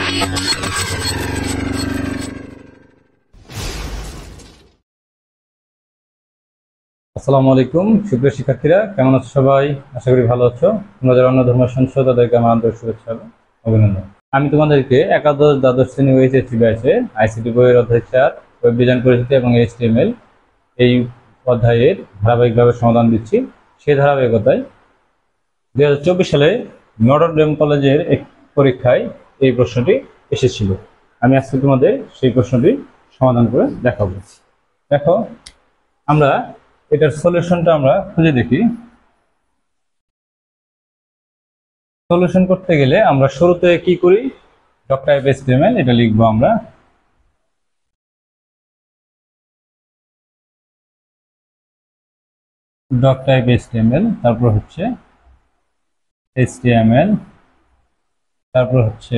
আসসালামু আলাইকুম সুপ্রিয় শিক্ষার্থীরা, কেমন আছো সবাই? আশা করি ভালো আছো। তোমরা যারা অন্য ধর্মের শুনছো তাদেরকে আমার আন্তরিক শুভেচ্ছা এবং অভিনন্দন। আমি তোমাদেরকে একাদশ দ্বাদশ শ্রেণী এইচএসসি ব্যাচে আইসিটি বইয়ের অধ্যায় 4 ওয়েব ডিজাইন পরিচিতি এবং এইচটিএমএল এই অধ্যায়ের ধারাবাহিকভাবে সমাধান দিচ্ছি। সেই ধারাবাহিকতায় 2024 সালে নটর ডেম কলেজের এক পরীক্ষায় এই প্রশ্নটি এসেছিল। আমি আজকে তোমাদের সেই প্রশ্নটি সমাধান করে দেখাবো। দেখো, আমরা এটার সলিউশনটা আমরা খুঁজে দেখি। সলিউশন করতে গেলে আমরা শুরুতে কি করি, ডক টাইপ এইচটিএমএল এটা লিখবো আমরা। ডক টাইপ এইচটিএমএল, তারপর হচ্ছে এইচটিএমএল, তারপর হচ্ছে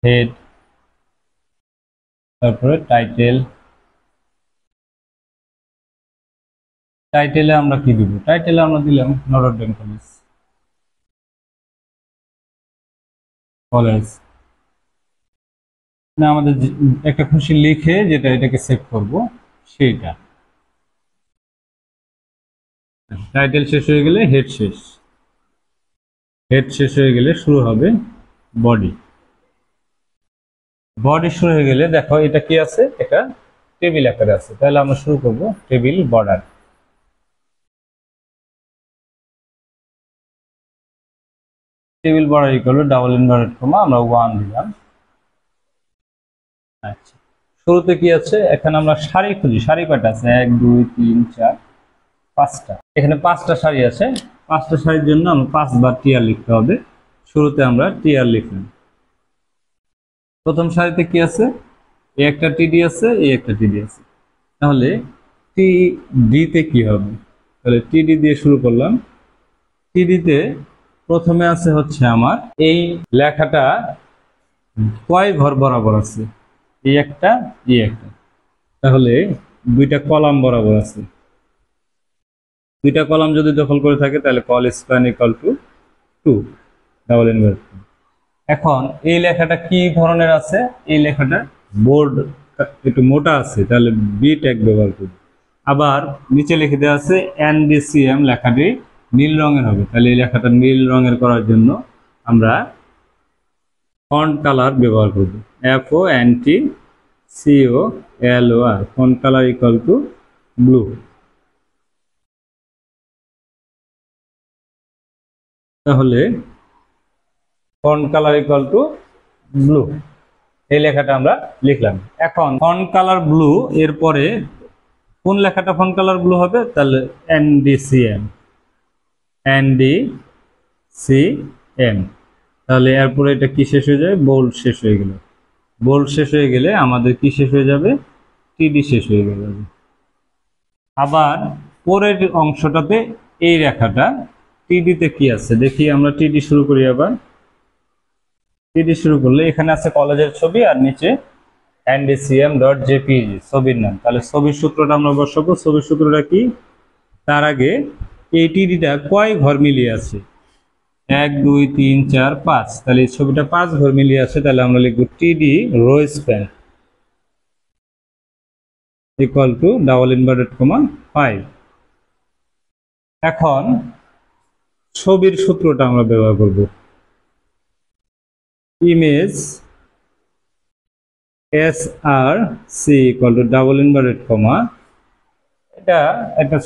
হেড, তারপরে টাইটেল। টাইটেলে আমরা কি দিব? টাইটেলে আমরা দিলাম নটর ডেম কলেজ। আমাদের একটা খুশি লিখে যেটা এটাকে সেভ করব সেইটা। টাইটেল শেষ হয়ে গেলে হেড শেষ, হেড শেষ হয়ে গেলে শুরু হবে বডি। বডি শুরু হয়ে গেলে দেখো এটা কি আছে, এটা টেবিল আকারে আছে, তাহলে আমরা শুরু করব table border. Table border equal to double inverted কমা আমরা 1 দিলাম। আচ্ছা, শুরুতে কি আছে, এখানে আমরা সারি খুঁজি। সারি কয়টা আছে? 1 2 3 4 5টা। এখানে 5টা সারি আছে। 5টা সারির জন্য আমরা 5 বার টিআর লিখতে হবে। শুরুতে আমরা টিআর লিখলাম। প্রথম সারিতে কি আছে? এই একটা টিডি আছে, এই একটা টিডি আছে। তাহলে টিডি তে কি হবে? তাহলে টিডি দিয়ে শুরু করলাম। টিডি তে প্রথমে আছে হচ্ছে আমার এই লেখাটা কয় ঘর বরাবর আছে? এই একটা, এই একটা। তাহলে দুইটা কলাম বরাবর আছে। দুইটা কলাম যদি দখল করে থাকে তাহলে call span equal to 2 double inverted. এখন এই লেখাটা কি ধরনের আছে? এই লেখাটা বোর্ড একটু মোটা আছে, তাহলে বি ট্যাগ ব্যবহার করব। আবার নিচে লিখে দেওয়া আছে এনডিসিএম, লেখাটি নীল রঙের হবে, তাহলে এই লেখাটা নীল রঙের করার জন্য আমরা ফন্ট কালার ব্যবহার করব। FONTCOLOR, font colour equal to blue. তাহলে font colour equal to blue, এই লেখাটা আমরা লিখলাম। এখন ফন্ট কালার ব্লু এর পরে কোন লেখাটা ফন্ট কালার ব্লু হবে? তাহলে এনডিসিএম, এনডিসিএম। তাহলে এরপরে এটা কি শেষ হয়ে যায়? বোল্ড শেষ হয়ে গেল। বোল্ড শেষ হয়ে গেলে আমাদের কি শেষ হয়ে যাবে? টিডি শেষ হয়ে যাবে। আবার পরের অংশটাতে এই রেখাটা টিডিতে কি আছে দেখি আমরা। টিডি শুরু করি। আবার টিডি শুরু করলে এখানে আছে কলেজের ছবি আর নিচে ndcm.jpg ছবির নাম। তাহলে ছবির সূত্রটা আমরা বসাবো। ছবির সূত্রটা কি? তার আগে এই টিডিটা কয় ঘর মিলিয়ে আছে? 1 2 3 4 5। তাহলে এই ছবিটা 5 ঘর মিলিয়ে আছে, তাহলে আমরা লিখবো টিডি rho span equal to double inverted কমা 5। এখন ছবির সূত্রটা আমরা ব্যবহার করব। Image SRC equal to double inverted কমা, এটা একটা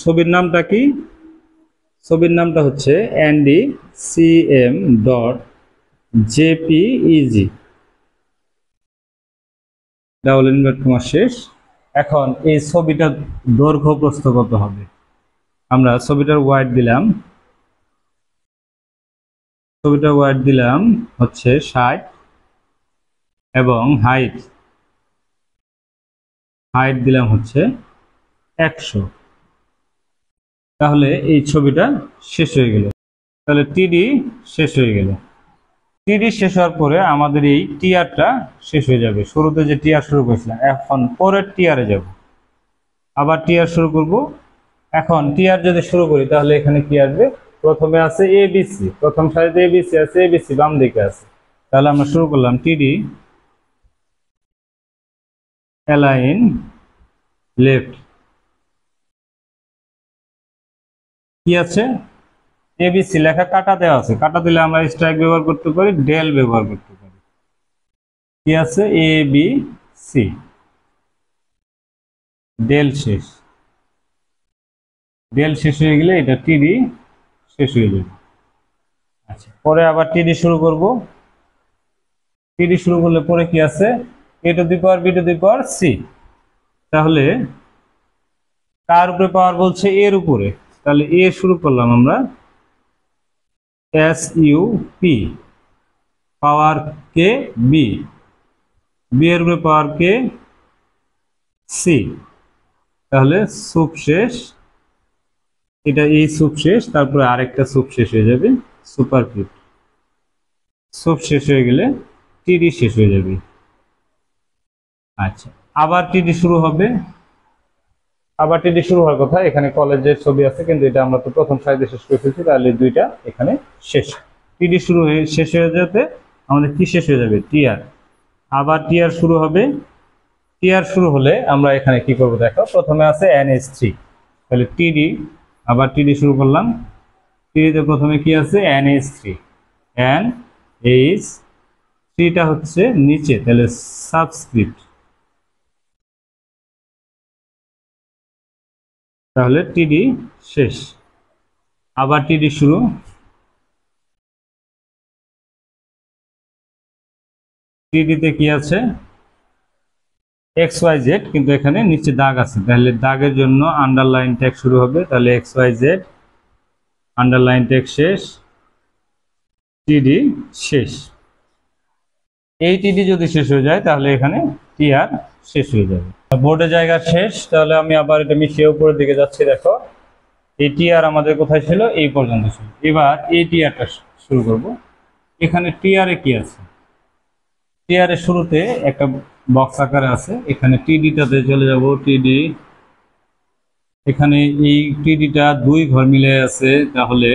ছবির নামটা কি? ছবির নামটা হচ্ছে ndcm.jpeg, ডাবল ইনভার্টেড কমা শেষ। এখন এই ছবিটার দৈর্ঘ্য প্রস্থ কত হবে? আমরা ছবিটার ওয়াইড দিলাম, ছবিটার ওয়াইড দিলাম হচ্ছে 60 এবং হাইট দিলাম হচ্ছে 100। তাহলে এই ছবিটা শেষ হয়ে গেল। তাহলে টিডি শেষ হয়ে গেল। টিডি শেষ হওয়ার পরে আমাদের এই টিআরটা শেষ হয়ে যাবে। শুরুতে যে টিআর শুরু করেছিলাম, এখন পরের টিআরে যাব। আবার টিআর শুরু করব। এখন টিআর যদি শুরু করি তাহলে এখানে কি আসবে? প্রথমে আছে এবিসি, প্রথম সারিতে এবিসি আছে, এবিসি বাম দিকে আছে। তাহলে আমরা শুরু করলাম টিডি অ্যালাইন লেফট। কি আছে? এবিসি লেখা কাটা দেওয়া আছে, কাটা দিলে আমরা স্ট্রাইক ব্যবহার করতে পারি, ডেল ব্যবহার করতে পারি। কি আছে? এ বি সি, ডেল শেষ, ডেল শেষ হয়ে গেলে এটা টিডি শেষ হয়ে যাবে। আচ্ছা, পরে আবার টিডি শুরু করব। টিডি শুরু করলে পরে কি আছে? A to the power B to the power C. তাহলে কার উপরে পাওয়ার বলছে? এর উপরে। তাহলে এ শুরু করলাম আমরা, এস ইউ পি, পাওয়ার কে বি, বি এর উপরে পাওয়ার কে সি। তাহলে সুপ শেষ, এটা এই সুপ শেষ, তারপরে আরেকটা সুপ শেষ হয়ে যাবে, সুপারস্ক্রিপ্ট। সুপ শেষ হয়ে গেলে টিডি শেষ হয়ে যাবে। আচ্ছা, আবার টিডি শুরু হবে। আবার টিডি শুরু হওয়ার কথা, এখানে কলেজের ছবি আছে কিন্তু এটা আমরা তো প্রথম সারিতে শেষ করে ফেলছি, তাহলে দুইটা এখানে শেষ। টিডি শুরু হয়ে শেষ হয়ে যেতে আমাদের কি শেষ হয়ে যাবে? টিআর। আবার টিআর শুরু হবে। টিআর শুরু হলে আমরা এখানে কি করব দেখো, প্রথমে আছে NH3, তাহলে টিডি, আবার টিডি শুরু করলাম। টিডিতে প্রথমে কি আছে? NH3, NH3টা হচ্ছে নিচে, তাহলে সাবস্ক্রিপ্ট। তাহলে টিডি শেষ, আবার টিডি শুরু। টিডিতে কি আছে? XYZ, কিন্তু এখানে নিচে দাগ আছে, তাহলে দাগের জন্য আন্ডারলাইন ট্যাগ শুরু হবে। তাহলে XYZ, আন্ডারলাইন ট্যাগ শেষ, টিডি শেষ। এই টিডি যদি শেষ হয়ে যায় তাহলে এখানে টিআর শেষ হয়ে যাবে। বোর্ডের জায়গা শেষ। তাহলে আমি আবার এটা মিশিয়ে উপরের দিকে যাচ্ছি। দেখো, এই টিআর আমাদের কোথায় ছিল? এই পর্যন্ত ছিল। এবার এই টিআরটা শুরু করব। এখানে টিআরে কি আছে? টিআর এর শুরুতে একটা বক্স আকারে আছে, এখানে টিডিটাতে চলে যাব। টিডি, এখানে এই টিডিটা দুই ঘর মিলে আছে, তাহলে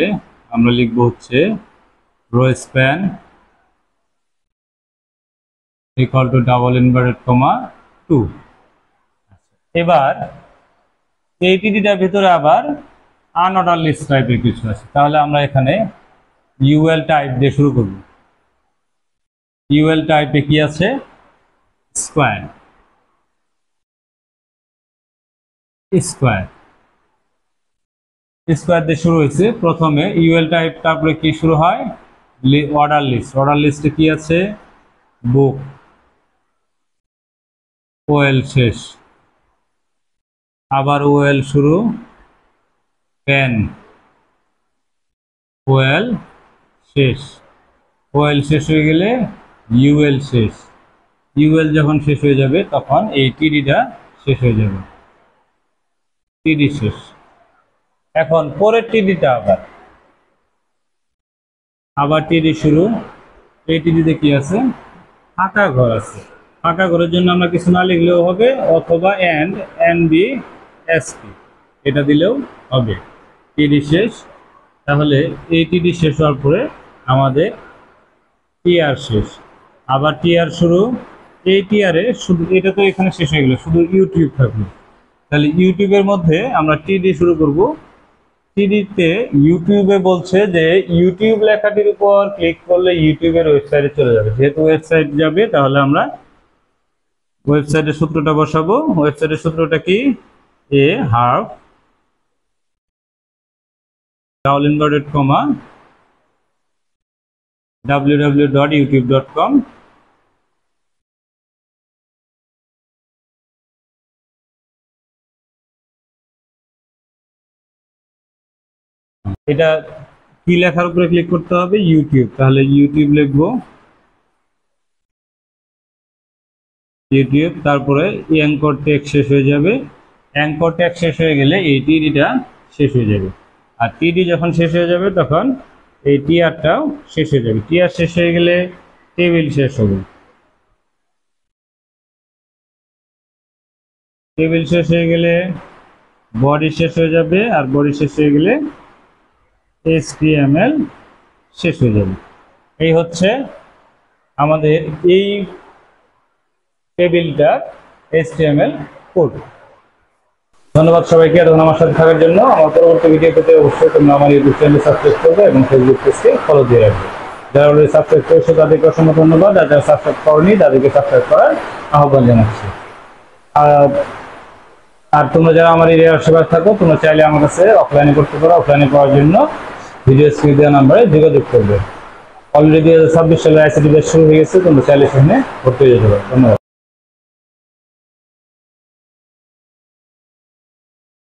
আমরা লিখব হচ্ছে rho span equal to double inverted কমা 2। এবার এই টিডিটার ভিতরে আবার আনঅর্ডার লিস্ট টাইপের কিছু আছে, তাহলে আমরা এখানে ইউএল টাইপ দিয়ে শুরু করব। ইউএল টাইপে কি আছে? স্কোয়ার, স্কোয়ার, স্কোয়ার দিয়ে শুরু হয়েছে প্রথমে ইউএল টাইপ। তারপরে কি শুরু হয়? Order list. অর্ডার লিস্টে কি আছে? বুক, ওএল শেষ, আবার ওএল শুরু, পেন, ওএল শেষ। ওএল শেষ হয়ে গেলে ইউএল শেষ। ইউএল যখন শেষ হয়ে যাবে তখন এই টিডিটা শেষ হয়ে যাবে, টিডি শেষ। এখন পরের টিডিটা আবার টিডি শুরু। এই টিডিতে কি আছে? ফাঁকা ঘর আছে। ফাঁকা ঘরের জন্য আমরা কিছু না লিখলেও হবে, অথবা এনবি এসপি এটা দিলেও হবে। টিডি শেষ। তাহলে এই টিডি শেষ হওয়ার পরে আমাদের টিআর শেষ, আবার টিআর শুরু। এই টিআরে শুধু এটা তো এখানে শেষ হয়ে গেল, শুধু ইউটিউব থাকবে। তাহলে ইউটিউবের মধ্যে আমরা টিডি শুরু করব। টিডিতে ইউটিউবে বলছে যে ইউটিউব লেখাটির উপর ক্লিক করলে ইউটিউবের ওয়েবসাইটে চলে যাবে। যেহেতু ওয়েবসাইট যাবে তাহলে আমরা ওয়েবসাইটের সূত্রটা বসাবো। ওয়েবসাইটের সূত্রটা কি? A href double inverted comma www.youtube.com। এটা কি লেখার উপরে ক্লিক করতে হবে? ইউটিউব। তাহলে ইউটিউব লিখবো, ইউটিউব। তারপরে অ্যাঙ্কর ট্যাগ শেষ হয়ে যাবে। অ্যাঙ্কর ট্যাগ শেষ হয়ে গেলে এই টিডিটা শেষ হয়ে যাবে। আর টিডি যখন শেষ হয়ে যাবে তখন এই টিআরটাও শেষ হয়ে যাবে। টিআর শেষ হয়ে গেলে টেবিল শেষ হবে। টেবিল শেষ হয়ে গেলে বডি শেষ হয়ে যাবে, আর বডি শেষ হয়ে গেলে HTML শেষ হয়ে যাবে। এই হচ্ছে আমাদের এই টেবিলটা HTML কোড। ধন্যবাদ সবাইকে এতক্ষণ আমার সাথে থাকার জন্য। আমার পরবর্তী ভিডিও পেতে অবশ্যই তোমরা আমার ইউটিউব চ্যানেল সাবস্ক্রাইব করবে এবং ফেসবুক পেজকে ফলো দিয়ে রাখবে। যারা অলরেডি সাবস্ক্রাইব করেছে তাদেরকে অসংখ্য ধন্যবাদ, আর যারা সাবস্ক্রাইব করেনি তাদেরকে সাবস্ক্রাইব করার আহ্বান জানাচ্ছি। আর তোমরা যারা আমার এরিয়ার আশেপাশে থাকো, তোমরা চাইলে আমার কাছে অফলাইনে করতে পারো। অফলাইনে করার জন্য ভিডিও স্ক্রিনে দেওয়া নাম্বারে যোগাযোগ করবে। অলরেডি 2026 সালে ICT ব্যাচ শুরু হয়ে গেছে, তোমরা চাইলে সেখানে ভর্তি হয়ে যেতে পারো। ধন্যবাদ।